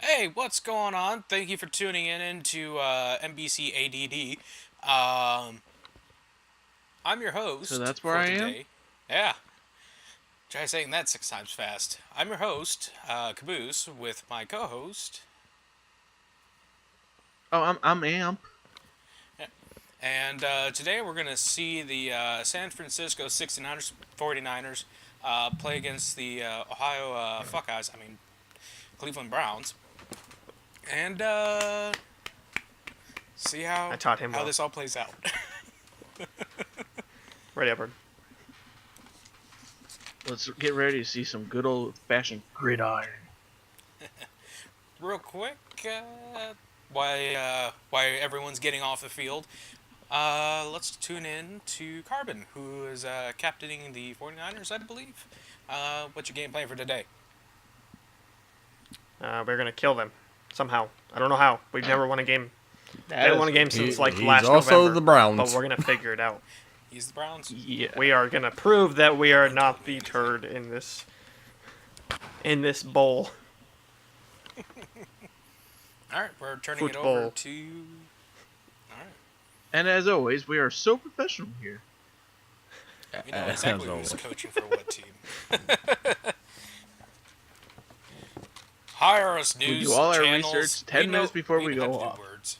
Hey, what's going on? Thank you for tuning in into NBC ADD. Um, I'm your So host that's where for I am? today. Yeah, try saying that 6 times fast. I'm your host, Caboose, with my co-host. Oh, I'm Amp. Yeah. And today we're going to see the San Francisco 69ers, 49ers play against the Ohio Fuckeyes, Cleveland Browns. And see I how, taught him how well. this all plays out. Right, Edward. Let's get ready to see some good old fashioned gridiron. Real quick, why everyone's getting off the field, let's tune in to Carbon, who is captaining the 49ers, I believe. What's your game plan for today? We're gonna kill them somehow. I don't know how. We've never won a game. We That haven't is won a game He, since like he's last also November. the But Browns. we're gonna figure it out. He's the Browns. yeah. We are gonna prove that we are not the turd in this bowl. All right, we're turning it Football. over to. All right, And as always, we are so professional here. we know exactly As who's always. coaching for what team. Hire us, We news do all our channels. research 10 know- minutes before we know go how to do off. words.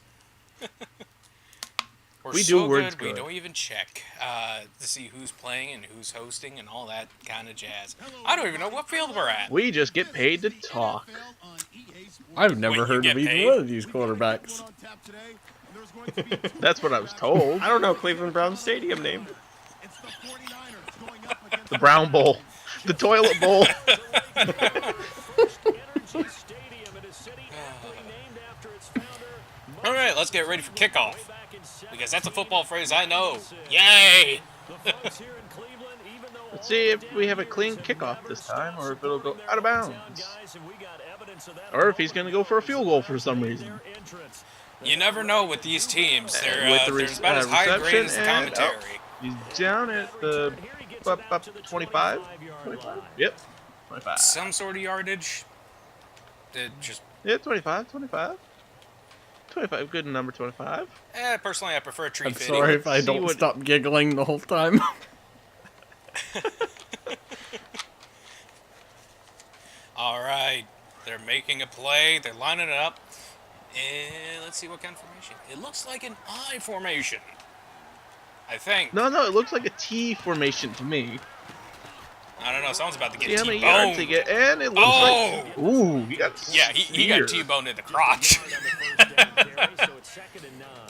We're We so do words good, we good. don't even check to see who's playing and who's hosting and all that kind of jazz. I don't even know what field we're at. We just get paid to talk. I've never Wait, you heard get of either paid? one of these quarterbacks. That's what I was told. I don't know Cleveland Browns Stadium name. The Brown Bowl. The Toilet Bowl. All right, let's get ready for kickoff because that's a football phrase I know. Yay! Let's see if we have a clean kickoff this time or if it'll go out of bounds. Or if he's going to go for a field goal for some reason. You never know with these teams. They're, With the they're about as high reception grade as the and- commentary. He's down at the up 25. 25? Yep. 25. Some sort of yardage. It just, Yeah, 25. 25. 25. Good number 25. personally, I prefer tree I'm fitting. sorry if I See don't what- stop giggling the whole time. All right, they're making a play. They're lining it up. And let's see what kind of formation. It looks like an I formation. I think. No, it looks like a T formation to me. I don't know. Someone's about to See get how many yards he T-boned. get, and it looks like. Ooh, he got. Yeah, he got speared. T-boned in the crotch.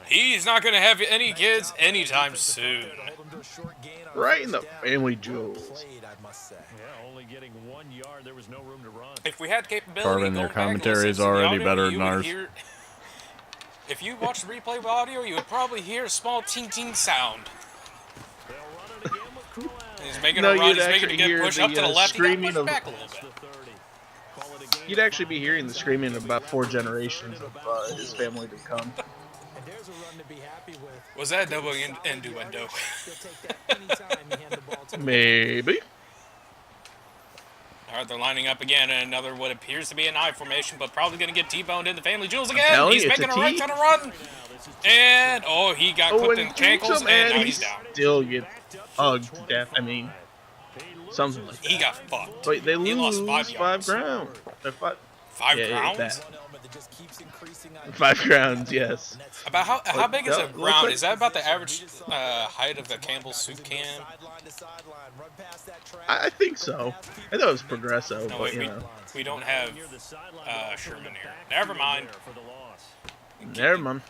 He's not going to have any kids anytime soon. Right in the family jewels. If we had capability, Carbon, their going back and commentary listening is to the already audio, better you than would ours. hear- if you watch the replay of audio, you would probably hear a small ting-ting sound. He's making No, a run. you'd He's making a actually good hear push up to the, the left. He got screaming pushed of- back a little bit. You'd actually be hearing the screaming of about 4 generations of his family to come. Was that double innuendo? Maybe. All right, they're lining up again in another what appears to be an I formation, but probably going to get T-boned in the family jewels again. telling He's you, it's making a a right T. ton of run. And, he got Oh, clipped and in he ankles, him, and now and he he's down. still get hugged to death. I mean, something like that. He got fucked. But they He lose lost 5 yards. ground. They're 5 5 yeah, grounds? that. 5 grounds, yes. About how big is a Looks ground? like- Is that about the average height of the Campbell soup can? I think so. I thought it was Progresso, No, but wait, you know. we don't have Sherman here. Never mind. Never mind.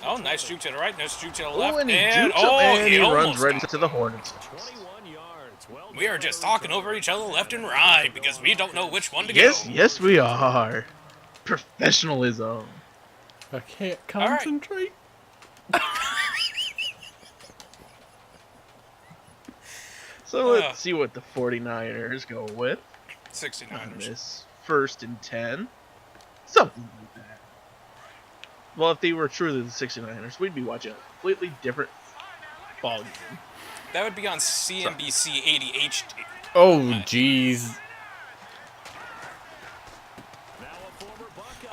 Oh, nice juke to the right, nice juke to the left, Oh, and he and jukes him, and he runs almost right got into the Hornets. We are just talking over each other left and right because we don't know which one to Yes, go. yes, we are. Professionalism. I can't right. concentrate. So let's see what the 49ers go with on 69ers. this 1st and 10. Something like that. Well, if they were truly the 69ers, we'd be watching a completely different ball game. That would be on CNBC 80HD. Oh, jeez.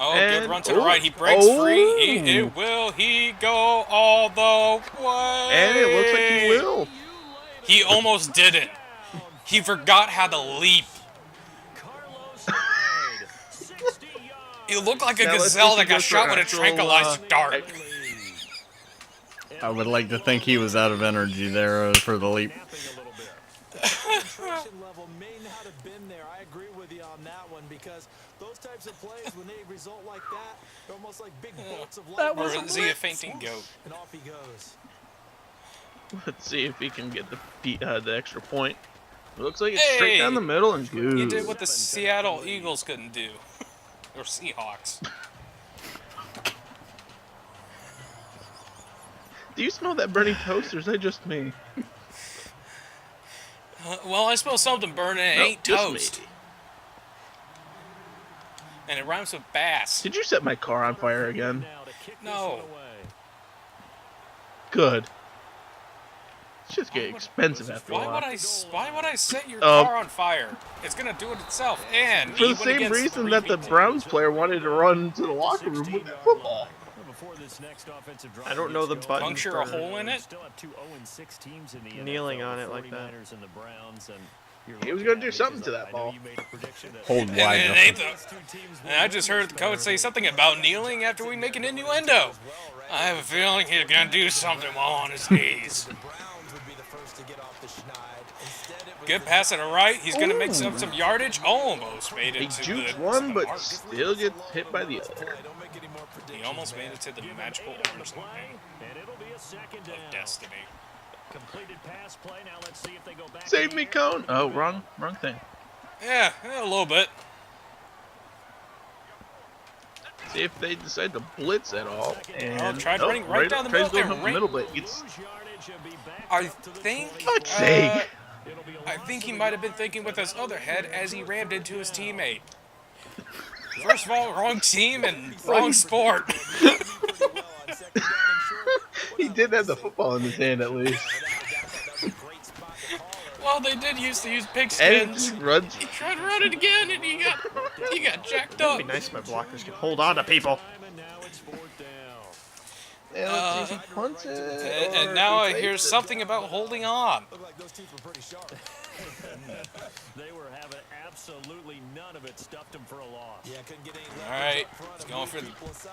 Oh, And- good run to the right. He breaks oh. free. Will he go all the way? And it looks like he will. He almost didn't. He forgot how to leap. He looked like a Now let's see gazelle if he that got goes for shot with a actual, tranquilizer dart. I would like to think he was out of energy there for the leap. Concentration level may not have been there. I agree with you on that one because those types of plays, when they result like that, they're almost like big bolts of light. Or is he a fainting goat? And off he goes. Let's see if he can get the extra point. It looks like it's straight down the middle and good. You did what the Seattle Eagles couldn't do. Or Seahawks. Do you smell that burning toast, or is that just me? Well, I smell something burning. It No, ain't just toast. me. And it rhymes with bass. Did you set my car on fire again? No. Good. It's just getting expensive after a Why while. would I set your car on fire? It's gonna do it itself. And For the even same against reason three that the people. Browns player wanted to run to the locker room with that football. I don't know the button Puncture a for hole in it. kneeling on it like that. He was going to do something to that ball. Hold And, wide. and, and I just heard the coach say something about kneeling after we make an innuendo. I have a feeling he's gonna do something while on his knees. Good pass to the right. He's gonna make some yardage. Almost made He it to jukes the one, but mark. still gets hit by the other. He almost made it to the magical orange line of destiny. Save me, Cone. Oh, wrong thing. Yeah, a little bit. See if they decide to blitz at all. And tried running right down the tries middle going and up the right- middle, but gets I think. fuck's sake. I think he might have been thinking with his other head as he rammed into his teammate. First of all, wrong team and wrong sport. He did have the football in his hand at least. Well, they did used to use And pigskins. he runs. He tried to run it again, and he got jacked up. It'd be nice if my blockers could hold on to people. And let's see if he punts it. or And if now he I hear fakes it. something about holding on. Look like those teeth were pretty sharp. They were having absolutely none of it, stuffed him for a loss. Yeah, couldn't get any left. All right, he's going for the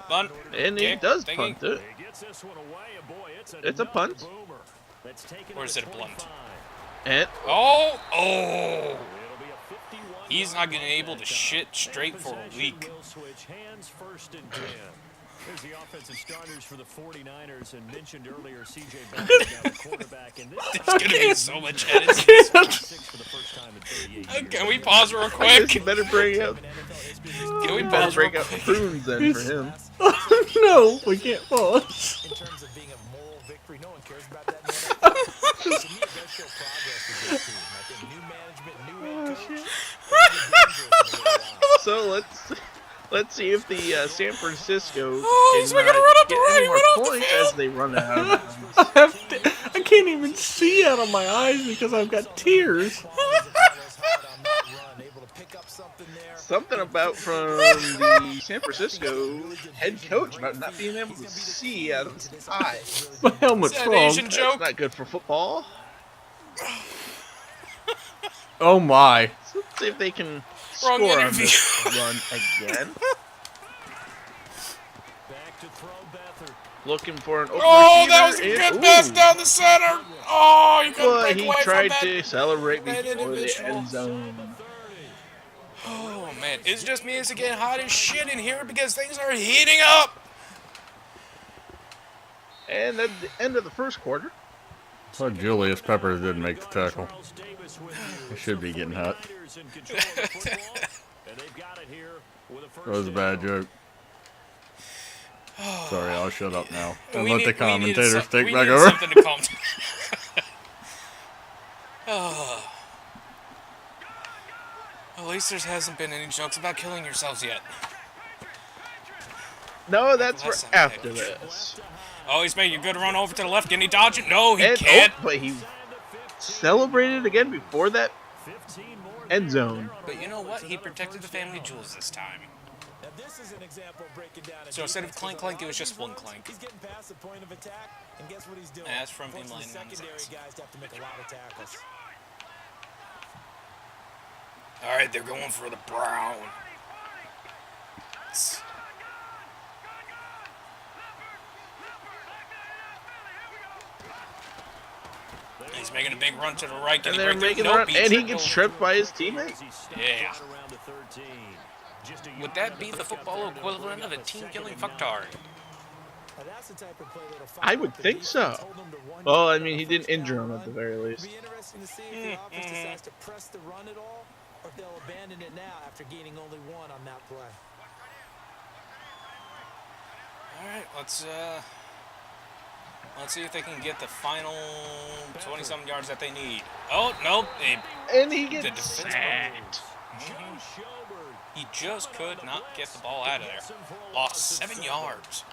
bunt. And he Kick, does thingy. punt it. He gets this one away, and boy, it's It's a punt. boomer. That's taken Or is to it a blunt? 25. And Oh! It'll be a 51 He's not gonna be able to shit straight for a Possession week. will switch hands first and 10. Here's the offensive starters for the 49ers, and mentioned earlier, C.J. Beathard, the quarterback, and this It's gonna be so much edits. six for the first time in 38 years. Can we pause real I guess quick? you better bring out. Can we Better pause real break out quick? prunes then for him. No, we can't pause. In terms of being a moral victory, no one cares about that. Man. To me, it does show progress with this team. I think new management, new head coach. So let's see if the San Francisco Oh, he's can making a run up the get right, any he more went off the points field. as they run out of bounds. I can't even see out of my eyes because I've got tears. Something about from the San Francisco head coach about not being able to see out of his eyes. My helmet's Is that an wrong. Asian That's joke? not good for football. Oh my. So let's see if they can Wrong score on interview. this run again. Back to throw Beathard. Looking for an open Oh, that was a receiver, good and- pass ooh. down the center. Oh, you couldn't But break he away tried from that. to celebrate that before the individual. end zone. Oh man, it's just me. It's getting hot as shit in here because things are heating up. And at the end of the first quarter, So Julius Peppers didn't make the tackle. Charles Davis with you. It should be getting hot. 49ers in control of the football, and they've got it here with a first That was a bad down. joke. Sorry, I'll shut up now. And We let need- the we commentators needed some- take we back needed over. something to calm down. Oh. At least there hasn't been any jokes about killing yourselves yet. no, that's for Last time after they- this. Oh, he's making a good run over to the left. Can he dodge it? No, he And can't. but he celebrated again before that 15 more end zone. But you know what? He protected the family jewels this time. This is an example of breaking down a So instead of defense clank, with a clank, lot it was of just these one runs, clank. He's getting past the point of attack, and guess what he's doing? And that's from him Forcing the landing on his secondary ass. guys to have to make a lot of tackles. All right, they're going for the Brown. He's making a big run to the right. Can And he they're break making through? the Nope, run, and he gets tripped tripped by his teammate. Yeah. Around the 13. Just a Would yard that on be the pick up football there to equivalent of bring a up second team-killing and 9. fucktard? Now, that's the type of play that'll I fire would up the think defense, so. hold them to 1 Well, I yard mean, on he a didn't first injure down him at the run. very It'll least. be interesting to see if the offense decides to press the run at all, or if they'll abandon it now after gaining only 1 on that play. All right, let's see if they can get the final 20-something yards that they need. Oh no, And he The gets defense sacked. he just could not get the ball out of there. Lost 7 yards.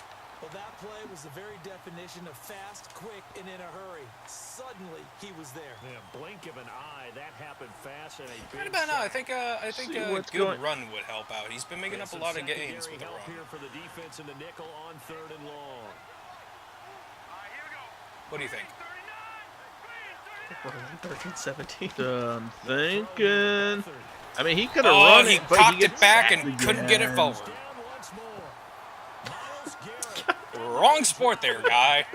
Well, that play was the very definition of fast, quick, and in a hurry. Suddenly, he was there. Yeah, blink of an eye, that happened fast and a big Right about now, I sack. think See a what's good going- run would help out. He's been making up a Some lot of secondary gains with the help run. here for the defense in the nickel on 3rd and long. What do you think? 13-17. I'm thinking. I mean, he could have Oh, run he it, but cocked he gets it back sacked and couldn't get it again. forward. Down once more. Miles Garrett. Wrong sport there, guy.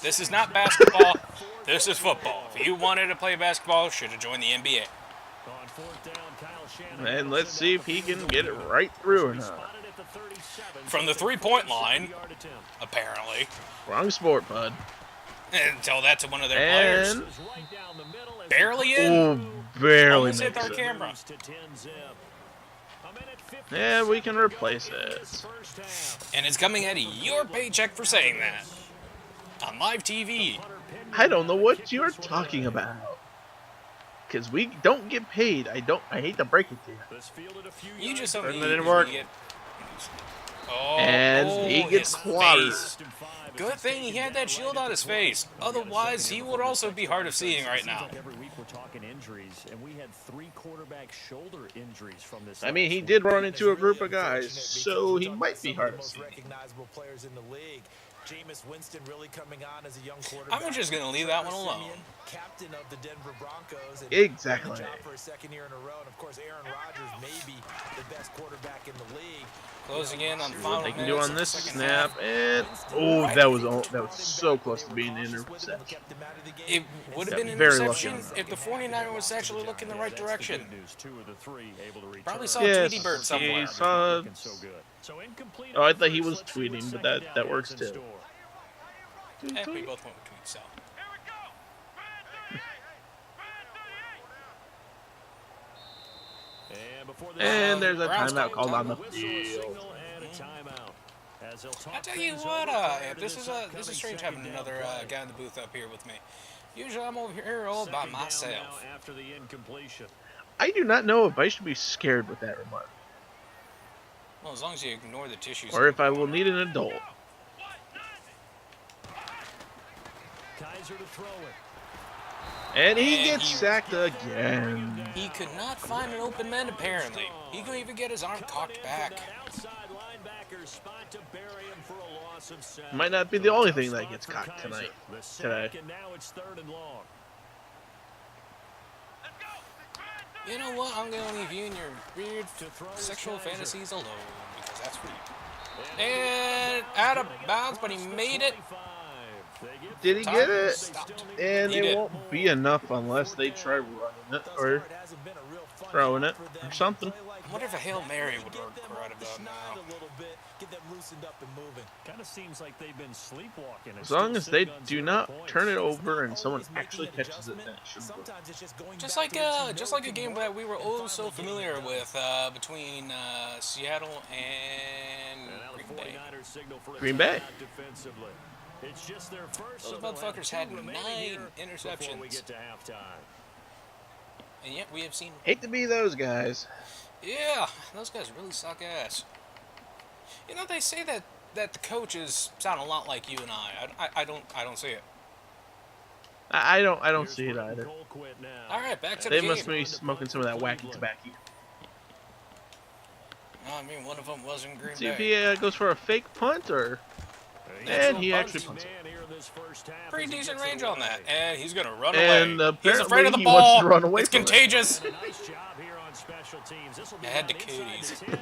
This is not basketball. This is football. If you wanted to play basketball, should have joined the NBA. On 4th down, Kyle Shanahan And will let's send see out if the he can field get it goal. right through or He not. spotted at the 37, From the so 3-point 47 line, yard attempt. apparently. Wrong sport, bud. And tell that to one of their players. And Goes right down the middle as Barely he in. oh, barely Almost hit makes our it. camera. moves to 10 zip. A minute 50 Yeah, we can replace in this it. first half. And it's coming out of your paycheck for saying that. On live TV. I don't know what you're talking about. Because we don't get paid. I hate to break it to you. This fielded a few You yards just out. don't That didn't work. Oh, And he gets his clobbered. face. Good thing he had that shield on his face. Otherwise, he would also be hard of seeing right now. Every week we're talking injuries, and we had 3 quarterback shoulder injuries from this. I mean, he last did week. run into a It's group really of guys, unfortunate because so we're he talking might about be some of hard the to most see. recognizable players in the league. Jameis Winston really coming on as a young quarterback. I'm just gonna leave that one Trevor alone. Siemian, captain of the Denver Broncos. And Exactly. won the job for a 2nd year in a row. And of course, Aaron Rodgers may be the best quarterback in the league. Closing in on the See final what they can minutes do of on the this second snap, half. and oh, that was so close to being an interception. It would have been an Very lucky interception on that. if the 49er was actually looking the right That's the direction. good news. 2 of the 3 able to return. Probably saw Yes, Tweety Bird somewhere. he saw. Looking so good. So incomplete Oh, I on thought he first. was Let's see what tweeting, but second that down works has in too. store. We both went with tweets, so. And, before the And there's a Browns timeout call called on the whistle, a field. signal, and a timeout. As they'll talk I tell you things what, over prior to this is upcoming strange second having down another play. guy in the booth up here with me. Usually I'm over here all by Second down myself. now after the incompletion. I do not know if I should be scared with that remark, Well, as long as you ignore the tissues. or if I will need an adult. Kaiser to throw it. And he And gets he- sacked again. He could not find an open man, apparently. He couldn't even get his arm cocked back. Outside linebacker spot to bury him for a loss of 7. Might not be the only thing that gets For cocked Kaiser. tonight. The sack, Today. and now it's 3rd and long. You know what? I'm going to leave you and your weird To throw is sexual Kaiser. fantasies alone, because that's for you. And out of bounds, but he made it. Did he get it? Stopped. And He it did. won't be enough unless they try running it or throwing it or something. I wonder if a Hail Mary would work right about now. Get them loosened up and moving. Kind of seems like they've been sleepwalking. and As long still as they sitting on do 0 not points. turn it over and Not someone always making actually an catches it, adjustment. that should work. Sometimes it's just going Just back like to what you know a can game work that we were and oh so finally getting familiar it done. with between Seattle and And now the Green Bay. 49ers signal for a Green Bay. timeout defensively. It's just their first, Those so they'll have motherfuckers 2 had remaining 9 here before we interceptions. get to halftime. And yet we have seen, Hate to be those guys. yeah, those guys really suck ass. You know, they say that the coaches sound a lot like you and I don't see it. I don't Here's see it Hurdon either. Colquitt now. All right, back to They the must game. be smoking some of that wacky tobacco. I mean, one of them was in Green See if Bay. he goes for a fake punt or. Natural And he punch. actually punts it. Pretty decent range on that. And he's going to run And away. He's afraid of the apparently he wants ball. to run away It's from it. contagious. Nice job here on special teams. This will be It had the about inside cooties. the 10 at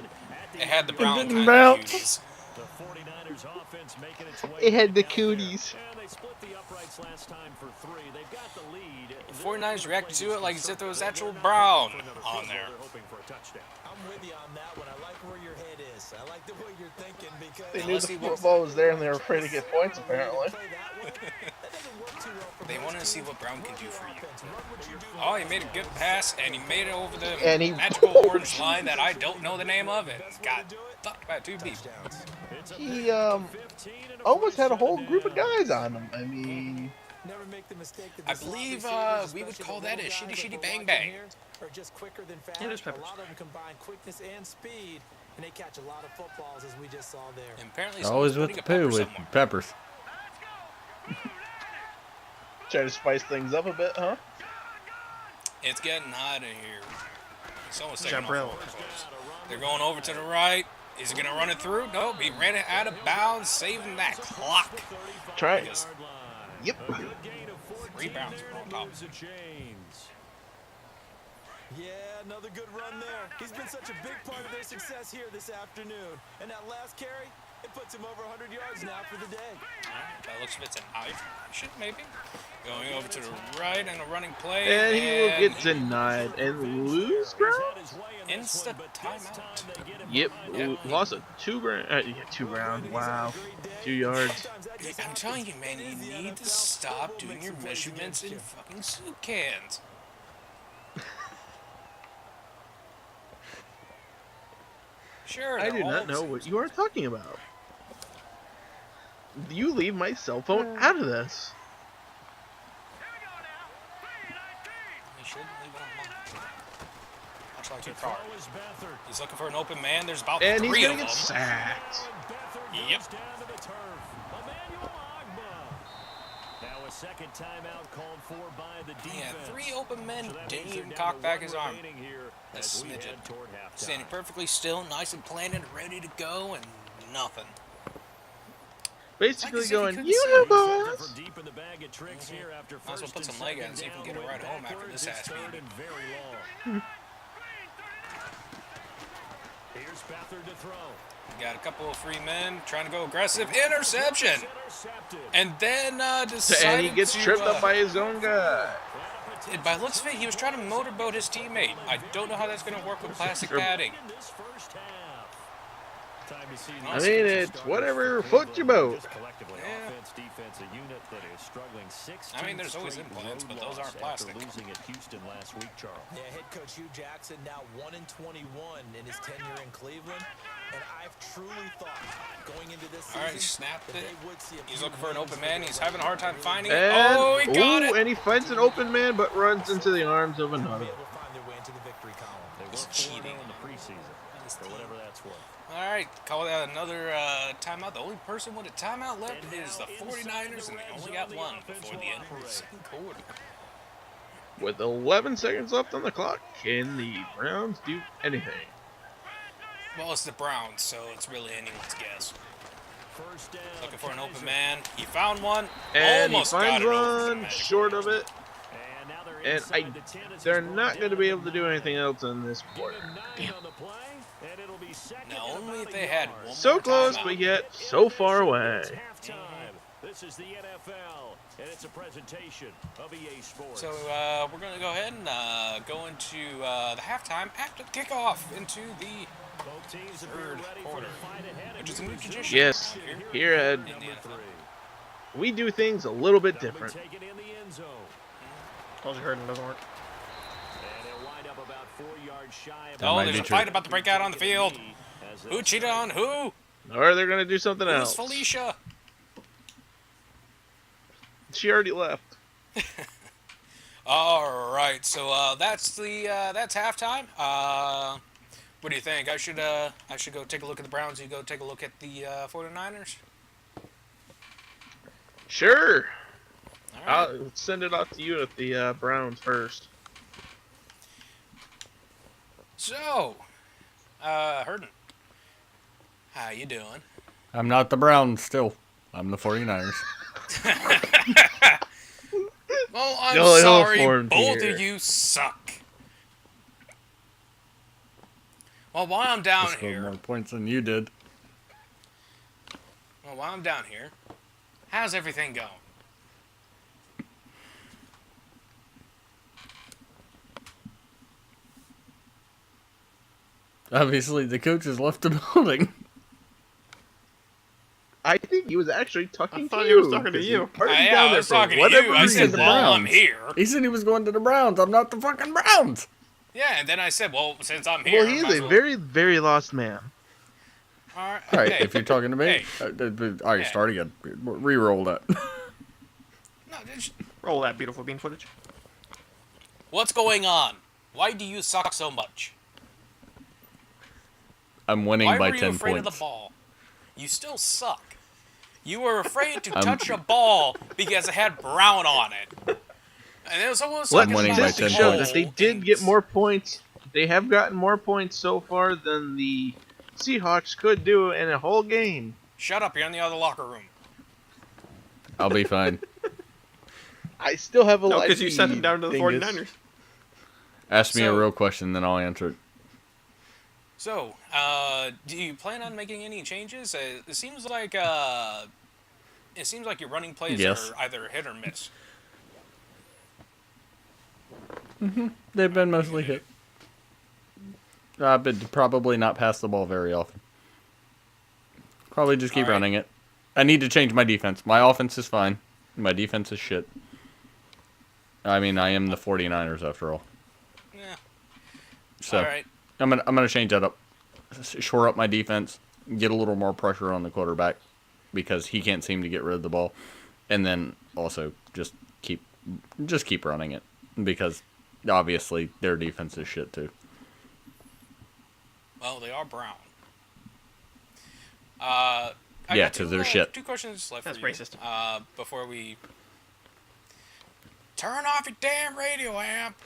It the had the end. brown didn't kind of bounce. cuties. The 49ers offense making its way It had the back out there. cooties. And they split the uprights last time for 3. They've got the lead. The 49ers reacted to it like as if there was actual brown on there. They're hoping for a touchdown. I'm with you on that one. I like where your head is. I like the way you're thinking because They knew Unless the he wants- football was there and they were afraid to get points, apparently. They wanted to see what Brown can do for you. Oh, he made a good pass, and he made it over the And he- magical orange line that I don't know the name of, and got stuck by 2 people. He almost had a whole group of guys on him. I mean, Never make the mistake that I the slot believe receivers, we would especially call the that a little shitty, guys shitty that bang we're bang. watching here Are just quicker than fast. It is A Peppers. lot of them combine quickness and speed, and they catch a lot of footballs, as we just saw there. And apparently, Always someone's with putting the a poo pepper with somewhere. peppers. try to spice things up a bit, huh? It's getting hot in here. Someone's taking off Jabril. overclothes. They're going over to the right. Is he going to run it through? Nope. He ran it out of bounds, saving that clock. Try it. Because Yep. 3 bounds were on top. Yeah, another good run there. He's been such a big part of their success here this afternoon. And that last carry, it puts him over 100 yards now for the day. That looks like it's an I maybe. Going over to the right and a running play. And he will get he- denied and lose ground. Instant timeout. Yep, lost a 2 ground. 2 ground. Wow, 2 yards. I'm telling you, man, you need to stop doing your measurements in fucking soup cans. Sure, I they're do not all- know what you are talking about. You leave my cell phone out of this. You shouldn't leave it on mine. Much like your car. He's looking for an open man. There's about And he's 3 gonna of them. get sacked. Yep. Now a second timeout called for by the defense. Yeah, 3 open men. So that Didn't means even they're cock down to back 1 his arm. remaining here A as we smidgen. head toward halftime. Standing perfectly still, nice and planted, ready to go, and nothing. Basically Like as if he going, couldn't you see. know, Set boss. from deep in the bag of tricks here after Might as well first put and some leg second on, see if we can down, get a ride going home after backwards, this it's ass third beating. and very long. Here's Beathard to throw. Got a couple of free men trying to go aggressive. Interception! Intercepted. And then decided And he gets to, tripped up by his own guy. by looks of it, he was trying to motorboat his teammate. I don't know how that's going to work with plastic Sure. padding. In this first half. Time to see the I mean, it's whatever foot you boat. Just collectively, Yeah. offense, defense, a unit that is struggling 16 I mean, there's always straight implants, road but those aren't loss after plastic. losing at Houston last week, Charles. Yeah, head coach Hugh Jackson now 1-21 in his tenure in Cleveland. And I've truly thought going into this season All right, snapped that it. they would see a He's few looking for an wins open for man. their He's having a hard time finding it. And, Oh, he got it! and he finds an open man, but runs into the arms of be another. able to find their way into the victory column. They were He's 4-0 cheating. in the preseason, for whatever that's worth. All right, call that another timeout. The only person with a timeout left is the 49ers, and they only got one before the end of the second quarter. With 11 seconds left on the clock, can the Browns do anything? Well, it's the Browns, so it's really anyone's guess. First down. Looking for an open Kaiser. man. He found one. And he Almost got finds it over one the short of it. And now they're And inside the 10 as they're it's brought not going to down be to able to do anything else in this Give quarter. him 9 on the play, and it'll be second Now, and only about if a they had yard. one So more close, timeout. but yet so far away. It's halftime. This is the NFL, and it's a presentation of EA Sports. So we're going to go ahead and go into the halftime after the kickoff into the both teams have third been ready quarter, for the fight ahead, which and is a we new resume tradition. Yes, here at in the NFL. we do things a little bit That'll be different. taken in the end zone. Told you Hurdon doesn't work. And it'll wind up about 4 yards shy of Oh, might there's be a true. fight about to break out on the field. Who cheated on who? Or they're going to do something Who's else. Felicia? She already left. All right, so that's halftime. What do you think? I should go take a look at the Browns. You go take a look at the 49ers. Sure. All right. I'll send it off to you at the Browns first. So, Hurdon, How you doing? I'm not the Browns still. I'm the 49ers. Well, I'm Still sorry, ill-informed both here. of you suck. Well, while I'm down I scored here, more points than you did. how's everything going? Obviously, the coach has left the building. I think he was actually talking I thought to he you. was talking to 'cause you. he's already Yeah, down I there was for talking to whatever you. I said, reason. well, I'm here. He said he was going to the Browns. I'm not the fucking Browns. Yeah, and then I said, well, since I'm here, Well, he is might as a well- very, very lost man. All right, All right, hey, if you're talking to me, hey, all right, Yeah. start again. Re-roll that. no, just- Roll that beautiful bean footage. what's going on? Why do you suck so much? I'm winning Why by were you 10 afraid points. of the ball? You still suck. You were afraid to I'm- touch a ball because it had brown on it. And it was almost Let like winning a by statistics 10 show points. that they did get more points. They have gotten more points so far than the Seahawks could do in a whole game. Shut up! You're in the other locker room. I'll be fine. I still have a No, life because you sent him down to the dingus. 49ers. Ask me a So- real question, then I'll answer it. So, do you plan on making any changes? It seems like your running plays Yes. are either hit or miss. They've been mostly hit. But probably not pass the ball very often. Probably just keep All right. running it. I need to change my defense. My offense is fine. My defense is shit. I mean, I am the 49ers after all. Yeah. So All right. I'm gonna change that up. Shore up my defense. Get a little more pressure on the quarterback because he can't seem to get rid of the ball, and then also just keep running it because obviously their defense is shit too. Well, they are brown. I Yeah, got 'cause they're shit. 2 questions left That's for you. racist. Before we turn off your damn radio amp.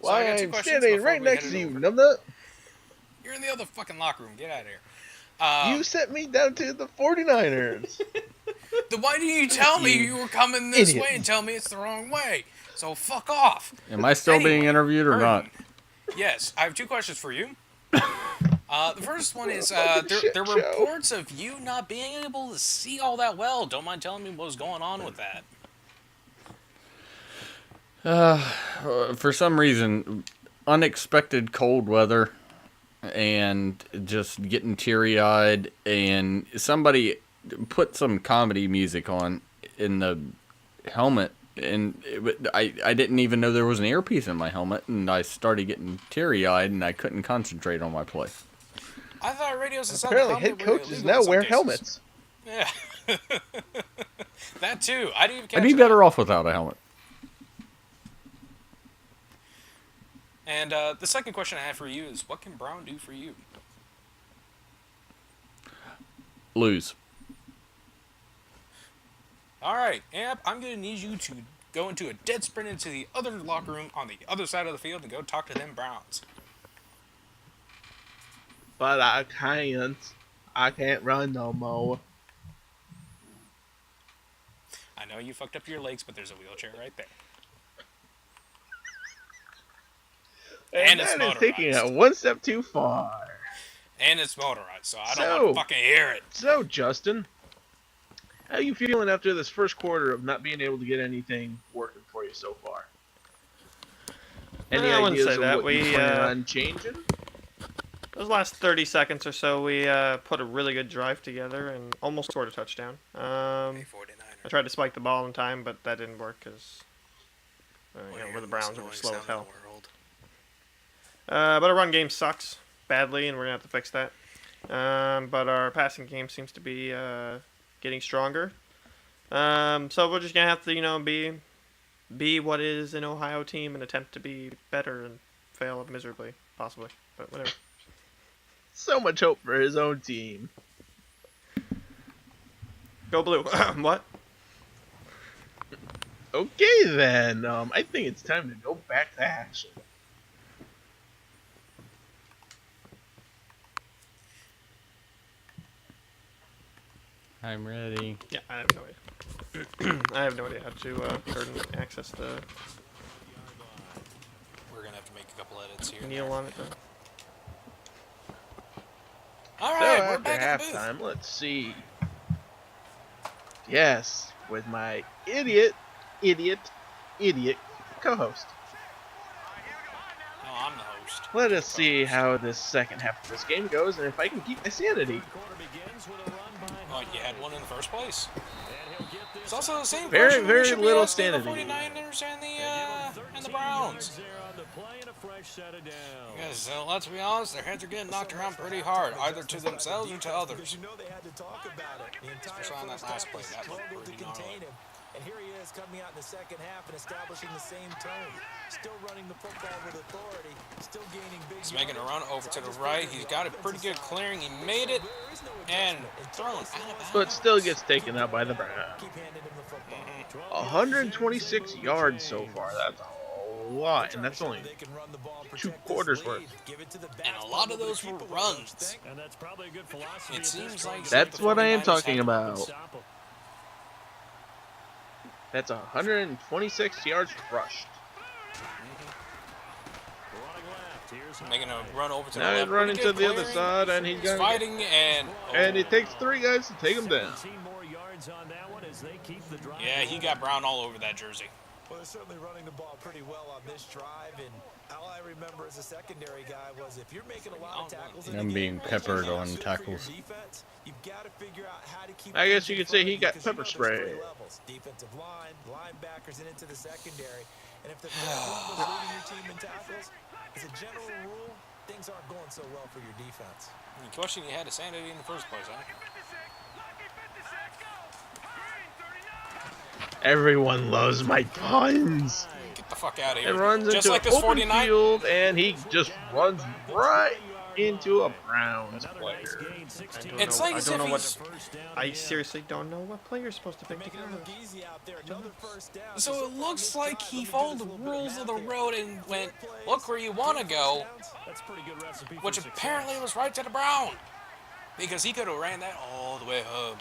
So I Why got 2 I'm questions standing before right we head next to it you, over. numbnut. You're in the other fucking locker room. Get out of here. You sent me down to the 49ers. Then why didn't you tell me you were coming this idiot. way and tell me it's the wrong way? So fuck off. Am I still being Anyway, interviewed or not? Hurdon. Yes, I have 2 questions for you. The first one is fucking shit there were show. reports of you not being able to see all that well. Don't mind telling me what was going on with that. For some reason, unexpected cold weather and just getting teary-eyed, and somebody put some comedy music on in the helmet, and I didn't even know there was an earpiece in my helmet, and I started getting teary-eyed, and I couldn't concentrate on my play. I thought radios inside Apparently, the head helmet were coaches illegal now in some wear cases. helmets. Yeah. That too. I didn't even catch I'd be that. better off without a helmet. And the second question I have for you is, what can Brown do for you? Lose. All right, Amp, I'm going to need you to go into a dead sprint into the other locker room on the other side of the field and go talk to them Browns. But I can't. I can't run no more. I know you fucked up your legs, but there's a wheelchair right there. And it's that is taking it motorized. one step too far. And it's motorized, so I don't So- want to fucking hear it. So, Justin, how you feeling after this first quarter of not being able to get anything working for you so far? Any I wouldn't ideas say of that. what you We, plan on changing? Those last 30 seconds or so, we put a really good drive together and almost scored a touchdown. I 49er. tried to spike the ball in time, but that didn't work because we're the Browns and we're slow as hell. But our run game sucks badly, and we're going to have to fix that. But our passing game seems to be getting stronger. So we're just going to have to, be what is an Ohio team and attempt to be better and fail miserably, possibly. But whatever. So much hope for his own team. Go blue. What? Okay, then. I think it's time to go back to action. I'm ready. Yeah, I have no idea. I have no idea how to Hurdon access the We're gonna have to make a couple edits here. kneel on it though. All So right, we're after back in the booth. halftime, let's see. Yes, with my idiot co-host. Oh, I'm the host. Let us see how this second half of this game goes and if I can keep my sanity. Oh, you had one in the first place. It's also the same Very, question very we should be little asking the sanity. 49ers and the Browns. Because let's be honest, their heads are getting knocked around pretty hard, either to themselves or to others. Especially on that last play, that looked pretty gnarly. And here he is coming out in the second half and establishing the same tone. Still running the football with authority. Still gaining big. He's making a run over to the right. He's got a pretty good clearing. He made it and thrown out of bounds. But still gets taken out by the Browns. Keep handing him the football. 126 yards so far. That's a lot, and that's only 2 quarters worth. And a lot of those were runs. And that's probably a good philosophy. It seems like That's what I am 49ers talking had- about. That's 126 yards rushed. Making a run over to the Now he's left. running Pretty to good the other clearing. side, and he's He's gonna fighting and and it takes 3 guys to take him down. 17 more yards on that one as they keep the drive yeah, he got Brown all over that jersey. Well, they're certainly running the ball pretty well on this drive, and all I remember as a secondary guy was if you're making a lot of tackles, in I'm the being game, peppered you're on good for your tackles. defense, you've got to figure out how to keep I guess things you in could say front he of you got because pepper there's spray. 3 levels: defensive line, linebackers, and into the secondary. And if the front is leading your team in tackles, as a general rule, things aren't going so well for your defense. The question you had to sanity in the first place, huh? Everyone loves my puns. Get the fuck out of It here. runs Just into like an this open 49. field, and he just runs right into a Browns player. It's like I as don't if know what. he's... I seriously don't know what player's supposed to pick Making together. it look easy out there. Another first down. So it looks like he followed the rules of the road and went, look where you want to go, That's a pretty good recipe for which success. apparently was right to the Brown. Because he could have ran that all the way home.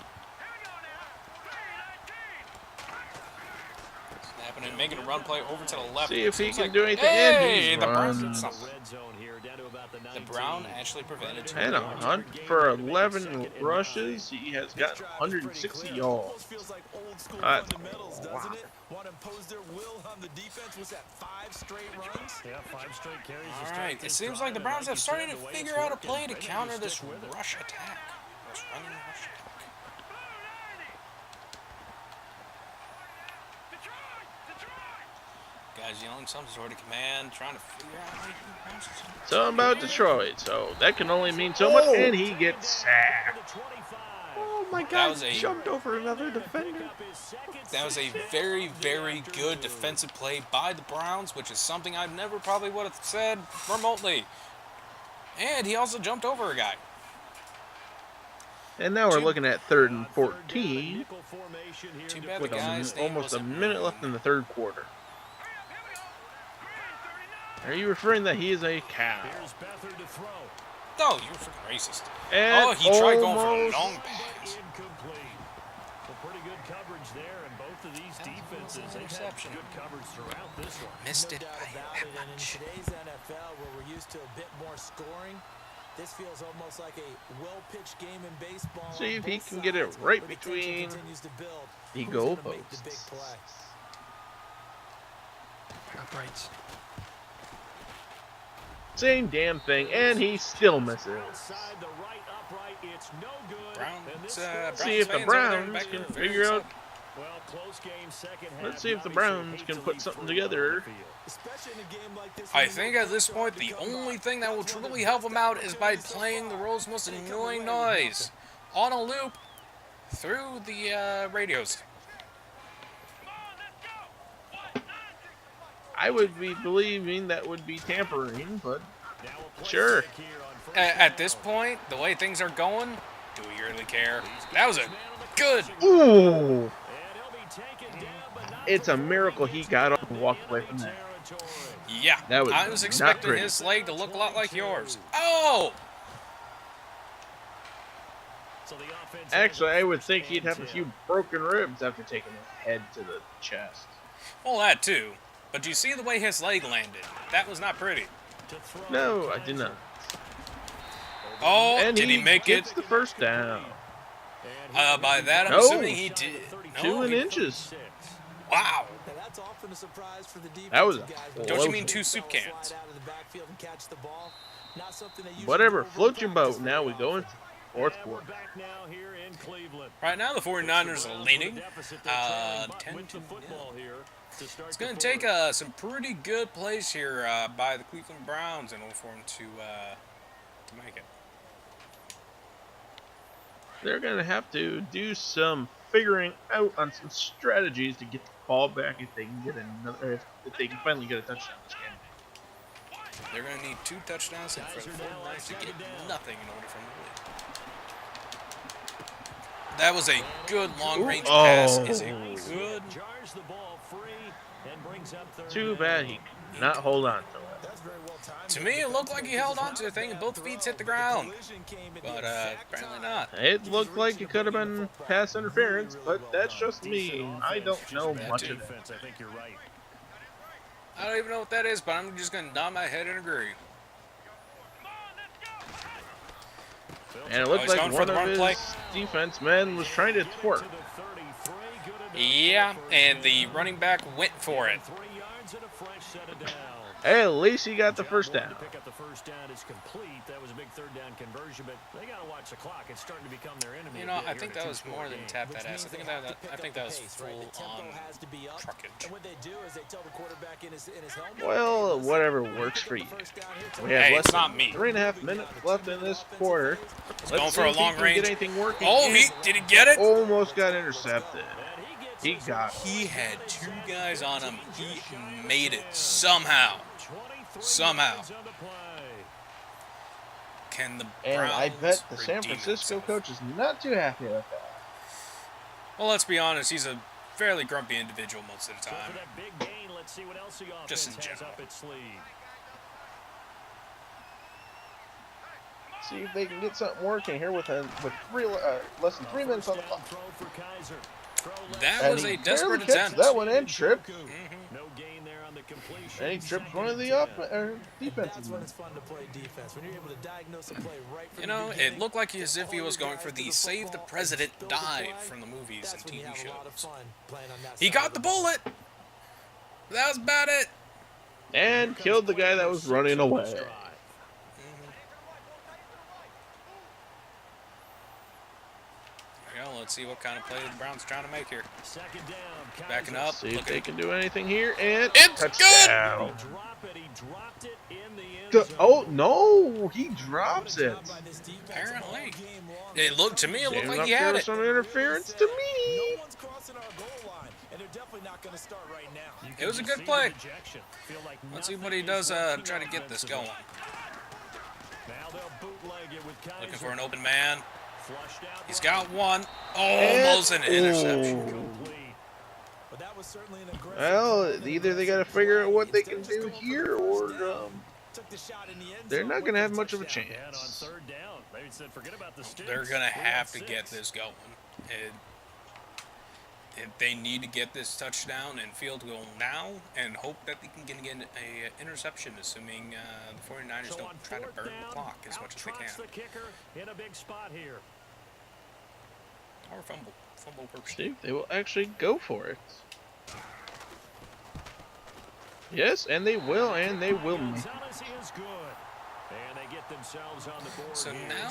Snapping and making a run play over to the left. See if he Seems can like, do anything. Hey, And the he Browns did runs. something. Red zone here, down to about the The 19. Brown actually prevented two. And a hunt for 11 rushes. He has got 160 yards. Feels like old school That's fundamentals, a doesn't lot. it? Want to impose their will on the defense. Was that 5 straight runs? Yeah, 5 straight carries. to All start right, it this seems drive, like the and Browns have you started said, to the way figure it's out a working, play to they need counter this stick with it. rush attack. This running rush attack. Guys yelling some sort of command, trying to figure out how he bounces. So about Detroit. So that can only mean so much. And he gets sacked. Oh my That God! was a- Jumped over another defender. That was a very, very good defensive play by the Browns, which is something I never probably would have said remotely. And he also jumped over a guy. And now we're looking at 3rd and 14 Too bad the with guy's name almost a wasn't minute left in the 3rd quarter. Are you referring that he is a cow? No, you're freaking racist. And Oh, he tried going for a almost- long pass. Incomplete. Well, pretty good coverage there, and both of these That was defenses, an they've had interception. good coverage throughout this one. Missed No it doubt by about that it. And in much. today's NFL, where we're used to a bit more scoring, this feels almost like a well-pitched game in baseball. See on if he both can get it sides, right where the tension between continues to build. the Who's gonna make the goalposts. big play? Uprights. Same damn thing, and he still misses. Outside the right upright, it's no good. Browns, And this Browns See if the fans over there Browns back can there figure very out. upset. Well, close game, second half. Let's see if the You obviously Browns hate can to put leave something fruit on the together. field. Especially in a game like this. I when think you at this know point, it's the come only by. thing that will That's one of truly the help him out best is by opportunities so playing the far. world's most They come annoying away with noise on a loop through the radios. I would be believing that would be tampering, but Now a play sure. check here on first At this point, the way things are going, do we really care? That was a good. ooh, and he'll be taken down, but not it's a miracle he got up and walked away from that. territory. Yeah, That was I was not expecting pretty. his leg to look a lot like yours. Oh! So the offense Actually, I would think first he'd have a and few 10. broken ribs after taking a head to the chest. Well, that too. But do you see the way his leg landed? That was not pretty. To throw, No, I did Kaiser. not. Oh, And did he make it? gets the first down. And By that, I'm No. assuming he did. Two No, in he- inches. 36. Wow. Now, that's often a surprise for the defensive That was guys. a Don't you mean close two one. soup cans? Slide out of the backfield and catch the ball. Not something they usually Whatever, do over float your practice boat. Now we very go often. into fourth And we're quarter. back now here in Cleveland. Right now, the 49ers are leading Deficit they're trailing, but 10 with to the football here to start It's going the to take fourth. some pretty good plays here by the Cleveland Browns in order for them to make it. They're going to have to do some figuring out on some strategies to get the ball back if they can get another, if they can finally get a touchdown this game. They're going to need 2 touchdowns and for the Guys are now 49ers to get second down. nothing in order for them to lead. That was a good long-range Ooh. pass. Oh. Is it good? Jars the ball free and brings up third Too down. bad he could not hold on to it. That's very well timed. To me, it looked like he held on to the thing and both feet hit the ground. But apparently not. It looked like it could have been pass interference, but that's just me. I don't know Bad much of it. defense, I think you're right. I don't even know what that is, but I'm just going to nod my head and agree. And it Oh, looked he's like going for one the of run his play. defense men was trying to twerk. To the 33, good enough Yeah, for and first the down. running back went for it. 3 yards and a fresh set of downs. Hey, at least he got the Job first one to down. pick up the first down is complete. That was a big third down conversion, but they got to watch the clock. It's starting to become their enemy. You a know, bit I here think in a that was two-score more than game. tap Which that ass. means they have to pick I think up that was the pace, right? The full tempo on has to be up. truckage. And what they do is they tell the quarterback in his helmet. Well, "Hey, whatever listen, works pick for up you. the first down here. We Tell have Hey, less it's than not me. 3.5 minutes left in this quarter. He's Let's going see for a if he long can range. get anything working. Oh, did he get it? Almost got intercepted. And he gets He us got it. He had 2 guys on him. He made it somehow. 23 Somehow. yards on the play. Can the And Browns I bet the San redeem Francisco themselves? coach is not too happy with that. Well, let's be honest. He's a fairly grumpy individual most of the So for time. that big gain, let's see what else the offense Just in has general. up its sleeve. See if they can get something working here with less than 3 minutes on the clock. Throw for Kaiser. Throw left. That And was he a desperate barely catches attempt. that one and tripped. No gain there on the completion. And he tripped Second one of and the 10. defensive That's when men. it's fun to play defense. When you're able to diagnose a play right from You the know, beginning, it looked like as if he hold was your going guys for to the Save the football, President and build the dive play. from the movies That's and when you TV have a lot of shows. fun playing on that He side got of the ball. bullet. That was about it. And killed the guy that was running away. Yeah, let's see what kind of play the Browns trying to make here. Second down. Backing Kaiser. up. See if Look they at can do anything here. And It's touchdown. He dropped it in the end Go- zone. Oh, no. He drops it. Apparently. It looked to me. It looked Seems like like he there had was it. some interference to me. No one's crossing our goal line, and they're definitely not going to start right now. You It can was a just good see the play. rejection. Feel like Let's see nothing what he is does. working Try to get this offensively. going. Now they'll bootleg it with Kaiser. Looking for an open man. Flushed out He's right. got one. Almost an interception. Complete. But that was certainly an aggressive Well, play. either they got to figure out what they can Instead of do just going here, for the or first down, took the shot in the end they're zone not with going to the have much of a touchdown. And on chance. third down, they said forget about the sticks. They're gonna We have got to 6. get this going. They need to get this touchdown and field goal now, and hope that they can get a interception, assuming the 49ers So on don't try to fourth burn down, the clock as much as they out-trots can. the kicker in a big spot here. Or fumble person. See if they will actually go for it. Yes, and they will make it. Gonzalez is good. And they get themselves on the board. So here. now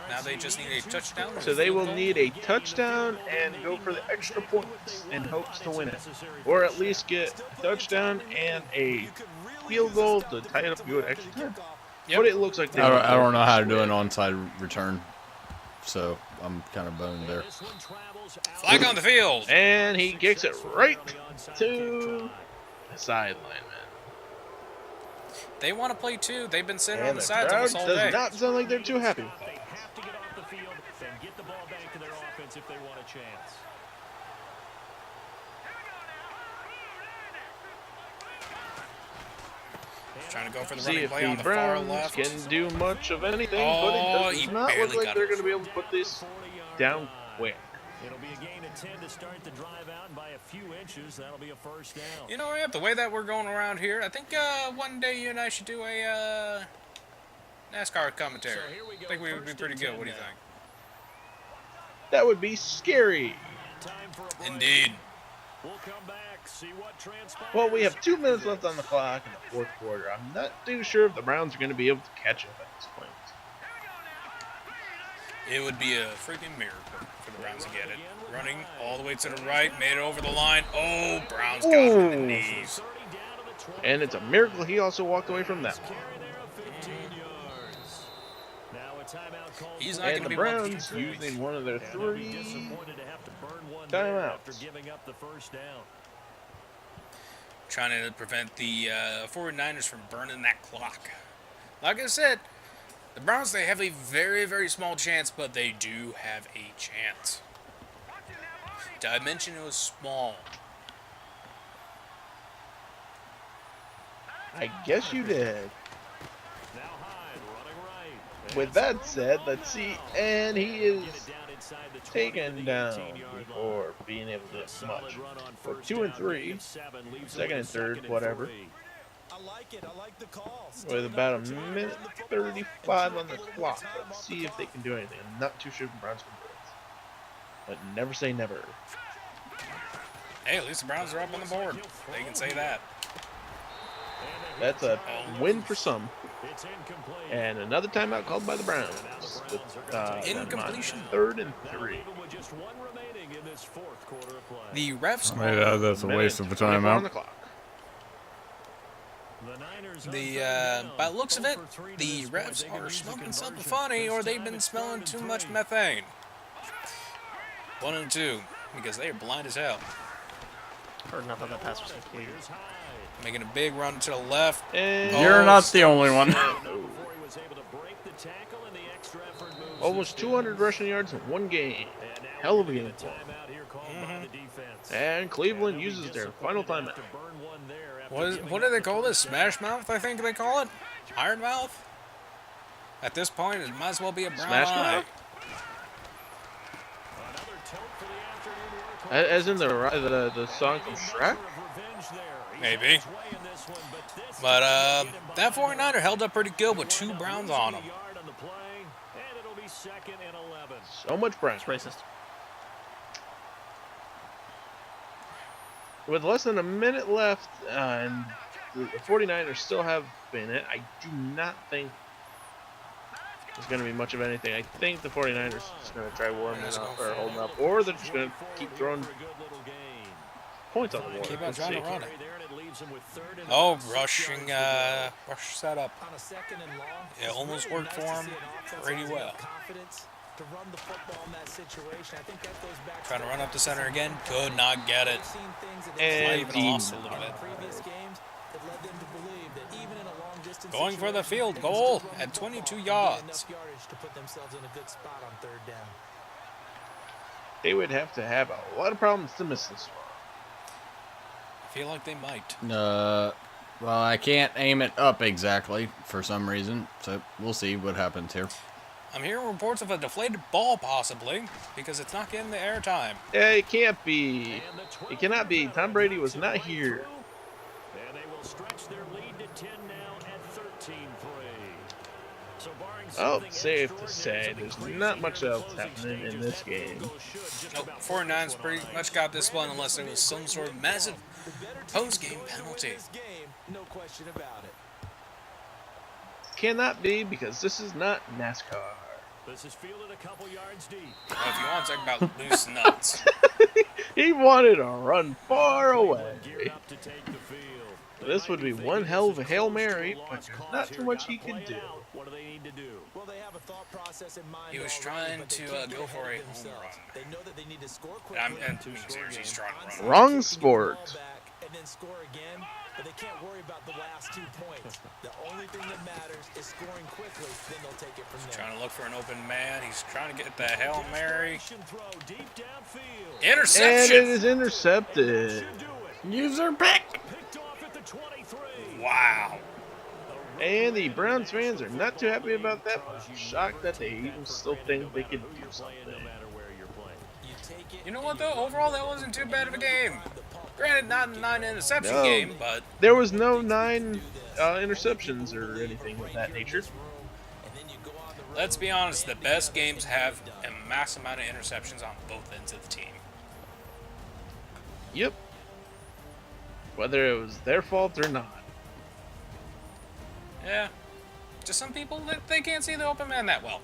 It's they just need a touchdown. So they will need a touchdown and go for the extra points in hopes to win it. Or at least get a touchdown and a field goal to tie it up and go to extra time. Yep. But it looks like they I don't know how to do an onside return, so I'm kind of boned there. This one travels out. Flag on the field. And he kicks it right to the sideline, man. They want to play too. They've been sitting on And the the sides crowd almost all day. does not sound like they're too happy with They that. have to get off the field and get the ball back to their offense if they want a chance. Trying to go for the See running if play on the the far Browns left. can do much of anything, Oh, but it he does not barely look like got they're it. going to be able to put this down quick. It'll be a gain of 10 to start the drive out, and by a few inches, that'll be a first down. You know, the way that we're going around here, I think one day you and I should do a NASCAR commentary. So here we go, I think we would be first pretty and good. 10 What do you now. think? That would be scary. Time for a break. Indeed. We'll come back, see what transpires. Well, we have 2 minutes left on the clock in the fourth quarter. I'm not too sure if the Browns are going to be able to catch up at this point. It would be a freaking miracle for the Browns to get it. Running all the way to the right, made it over the line. Oh, Browns got it in the Ooh. knees. And it's a miracle he also walked away from that one. He's not And going to the be Browns one using one of their And they'll be 3 disappointed to have to burn one there after timeouts. giving up the first down. trying to prevent the 49ers from burning that clock. Like I said, the Browns, they have a very, very small chance, but they do have a chance. Did I mention it was small? I guess you did. Now Hyde running right. With that said, let's see. And he is Get it down inside the 20 to taken the down 18-yard before line. being able to A do solid much. run on For first 2 and down, 3, gain of 7, leaves them second with and a third, second whatever. 3. I like it. I like the call. With about a minute 35 on the clock. Let's see if they can do anything. I'm not too sure if the Browns can do it. But never say never. Hey, at least the Browns are up on the board. They can say that. That's a win for some. It's incomplete. And another timeout called by the Browns. With, Incompletion. 3rd and Now 3. even with just one remaining in this fourth quarter of play. The refs That's a waste of a Minute 24 on timeout. the clock. The Niners on The third down. by the looks of it, 0 for 3 to the this point. refs They can are use the smoking something conversion. funny, or This they've time been it's smelling 3rd too and much 3. methane. 1 and 2, because they are blind as hell. Heard enough of that pass was complete. Here's Hyde. Making a big run to the left. And You're not the only one. Before he was able to break the tackle, and the extra effort moves almost instead. 200 rushing yards in one game. And now Hell we're of a gonna game get for 'em. timeout here called by the defense. And Cleveland And they'll be uses their disappointed final to have timeout. to burn one there after What giving do up they the call this? first down. Smash mouth, I think they call it. Iron mouth. At this point, it might as well be a brown Smash eye. mouth? Another tote for the afternoon work. As in the song from Shrek? Maybe. But that 49er held up pretty good with 2 Browns on them. So much Brown. It's racist. With less than a minute left, and the 49ers still have been it, I do not think there's going to be much of anything. I think the 49ers are just going to try warming up or holding up, or they're just going to keep throwing points on the board. Keep on Let's trying see. to run it. Oh, rushing rush setup. On a 2nd and long, It it's almost really worked nice for to him see an offense pretty that's well. got confidence to run the football in that situation. I think that goes back Trying to run up the center some again. Could not get it. We've seen things that And Might even Dean. lost a little bit. in previous games that led them to believe that even in a long distance Going for the situation, field they can goal still run at the 22 football and get yards. enough yardage to put themselves in a good spot on 3rd down. They would have to have a lot of problems to miss this one. I feel like they might. Well, I can't aim it up exactly for some reason, so we'll see what happens here. I'm hearing reports of a deflated ball, possibly, because it's not getting the airtime. It can't be. It cannot be. Tom Brady was not here. And they will stretch their lead to 10 now at 13-3. So barring Oh, something safe to say, extraordinary, there's something not crazy much in the else closing happening in stages, this that field game. goal should just Nope, about 49ers put pretty one on much got this one unless there was some sort of massive post-game penalty. No question about it. Cannot be because this is not NASCAR. This is fielded a couple yards deep. Well, if you want to talk about loose nuts, He wanted to run far away. Geared up to take the field. This would be one hell of a Hail Mary, but there's not too much he can do. What do they need to do? Well, they have a thought process in mind. He was already, trying but they to, can't get go ahead for of a home themselves. run. They know that they need to score quickly. I'm being serious. He's trying to run. Wrong sport. And then score again, but they can't worry about the last 2 points. The only thing that matters is scoring quickly. Then they'll take it from there. Trying to look for an open man. He's trying to get the Hail Mary. Throw deep downfield. And it Interception! is intercepted. Should do it. User pick! Picked off at the 23. Wow. And the Browns fans are not too happy about that. I'm shocked that they even still think they could do something. You know what, though? Overall, that wasn't too bad of a game. Granted, not a 9-interception No. game, but There was no 9 interceptions or anything of that nature. let's be honest, the best games have a mass amount of interceptions on both ends of the team. Yep. Whether it was their fault or not. Yeah. Just some people, they can't see the open man that well.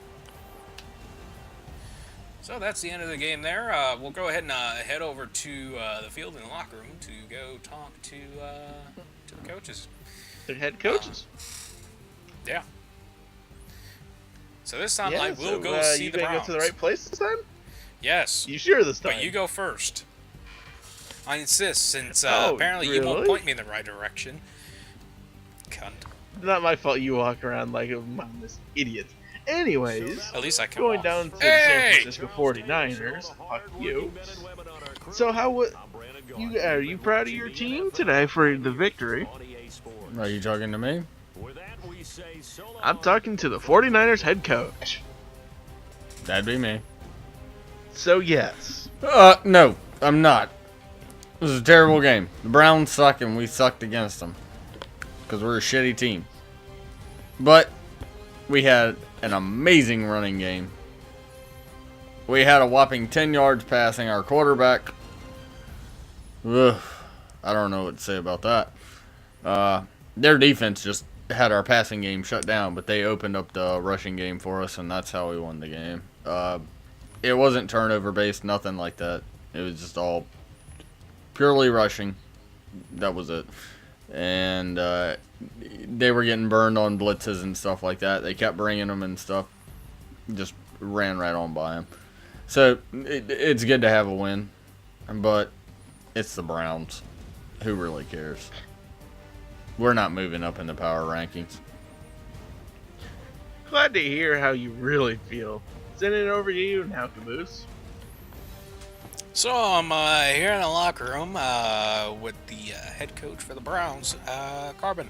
So that's the end of the game there. We'll go ahead and head over to the field in the locker room to go talk to the coaches. Their head coaches. Yeah. So this time Yeah, I will so, go see you the gonna Browns. go to the right place this time? Yes. You sure this time? But you go first. I insist, since Oh, apparently you won't really? point me in the right direction. Cunt. Not my fault you walk around like a mindless idiot. Anyways, At least I can going walk. down to the Hey! San Francisco 49ers. Fuck you. So are you proud of your team today for the victory? Are you talking to me? I'm talking to the 49ers head coach. That'd be me. So yes. No, I'm not. This is a terrible game. The Browns suck and we sucked against them. Because we're a shitty team. But we had an amazing running game. We had a whopping 10 yards passing. Our quarterback, ugh, I don't know what to say about that. Their defense just had our passing game shut down, but they opened up the rushing game for us, and that's how we won the game. It wasn't turnover based, nothing like that. It was just all purely rushing. That was it. And they were getting burned on blitzes and stuff like that. They kept bringing them and stuff. Just ran right on by them. So it's good to have a win, but it's the Browns. Who really cares? We're not moving up in the power rankings. Glad to hear how you really feel. Sending it over to you now, Caboose. So I'm here in the locker room with the head coach for the Browns, Carbon.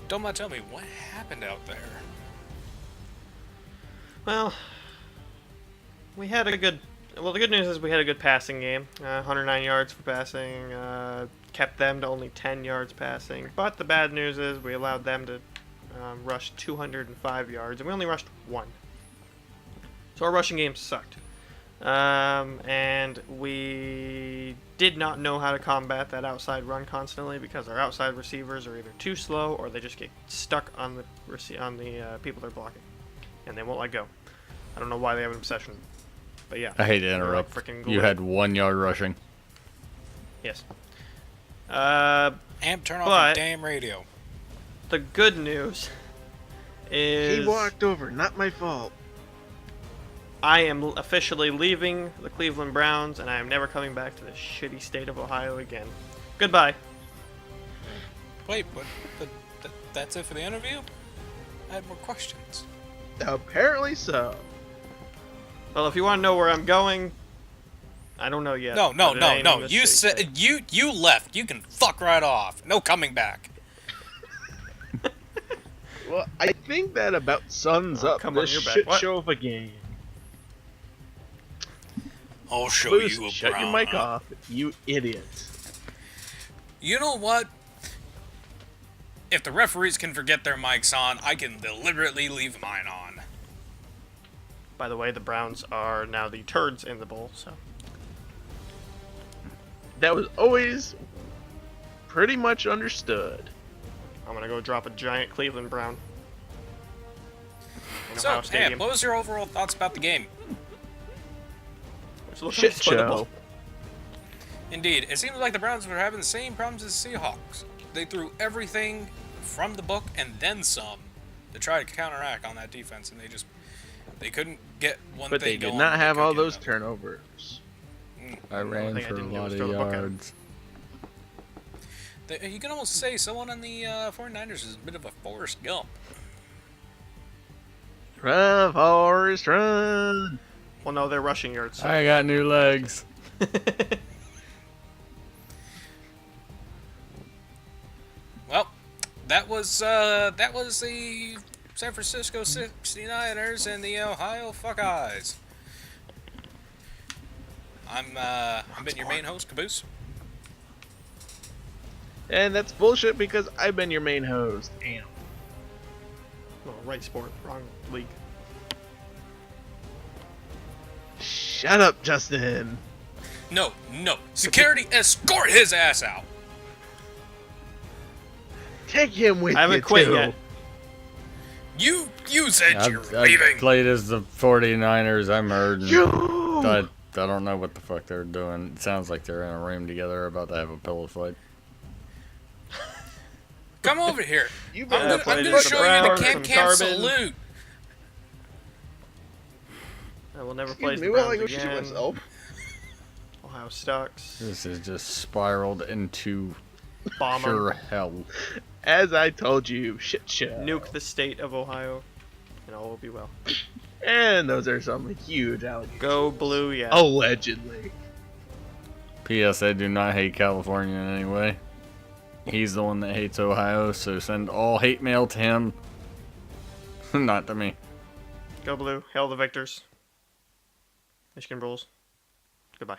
Don't mind tell me what happened out there. Well, we had a good. Well, the good news is we had a good passing game. 109 yards for passing. Kept them to only 10 yards passing. But the bad news is we allowed them to rush 205 yards, and we only rushed 1. So our rushing game sucked. And we did not know how to combat that outside run constantly because our outside receivers are either too slow or they just get stuck on the people they're blocking, and they won't let go. I don't know why they have an obsession, but yeah. I hate to they're interrupt. like freaking You glued. had 1 yard rushing. Yes. Amp, turn off But- the damn radio. The good news is He walked over, not my fault. I am officially leaving the Cleveland Browns, and I am never coming back to this shitty state of Ohio again. Goodbye. Wait, but that's it for the interview? I had more questions. Apparently so. Well, if you want to know where I'm going, I don't know yet. No. but it ain't in this You state. said you left. You can fuck right off. No coming back. Well, I think that about sums Oh, up come on, this you're back. shit What? show of a game. I'll show Caboose, you a shut your brown. mic off, you idiot. You know what? If the referees can forget their mics on, I can deliberately leave mine on. By the way, the Browns are now the turds in the bowl, so. That was always pretty much understood. I'm gonna go drop a giant Cleveland Brown. In So, Ohio Amp, Stadium. what was your overall thoughts about the game? Which looks Shit unexplainable. show. Indeed, it seems like the Browns were having the same problems as the Seahawks. They threw everything from the book and then some to try to counteract on that defense, and they couldn't get one But thing they did going. not have all couldn't get those another. turnovers. I ran thing I for a didn't do lot was of throw the book out. yards. You can almost say someone on the 49ers is a bit of a Forrest Gump. Run, Forrest, run! Well, no, they're rushing yards. I got new legs. Well, that was the San Francisco 69ers and the Ohio Fuckeyes. I've been your main host, Caboose. And that's bullshit because I've been your main host, Amp. Oh, right sport, wrong league. Shut up, Justin. No. Security, escort his ass out. Take him with I haven't you quit too. yet. You said you're I leaving. played as the 49ers. I'm Hurdon. You. I don't know what the fuck they're doing. It sounds like they're in a room together about to have a pillow fight. Come over here. You I'm better gonna played show some you Browns, the some Camp Carbon. salute. I will never play Excuse the me while I Browns go shoot again. myself. Ohio sucks. This has just spiraled into Bomber. pure hell. As I told you, shit show. Nuke the state of Ohio, and all will be well. And those are some huge allegations. Go blue, yeah. Allegedly. P.S. I do not hate California in any way. He's the one that hates Ohio, so send all hate mail to him. Not to me. Go blue. Hail the victors. Michigan rules. Goodbye.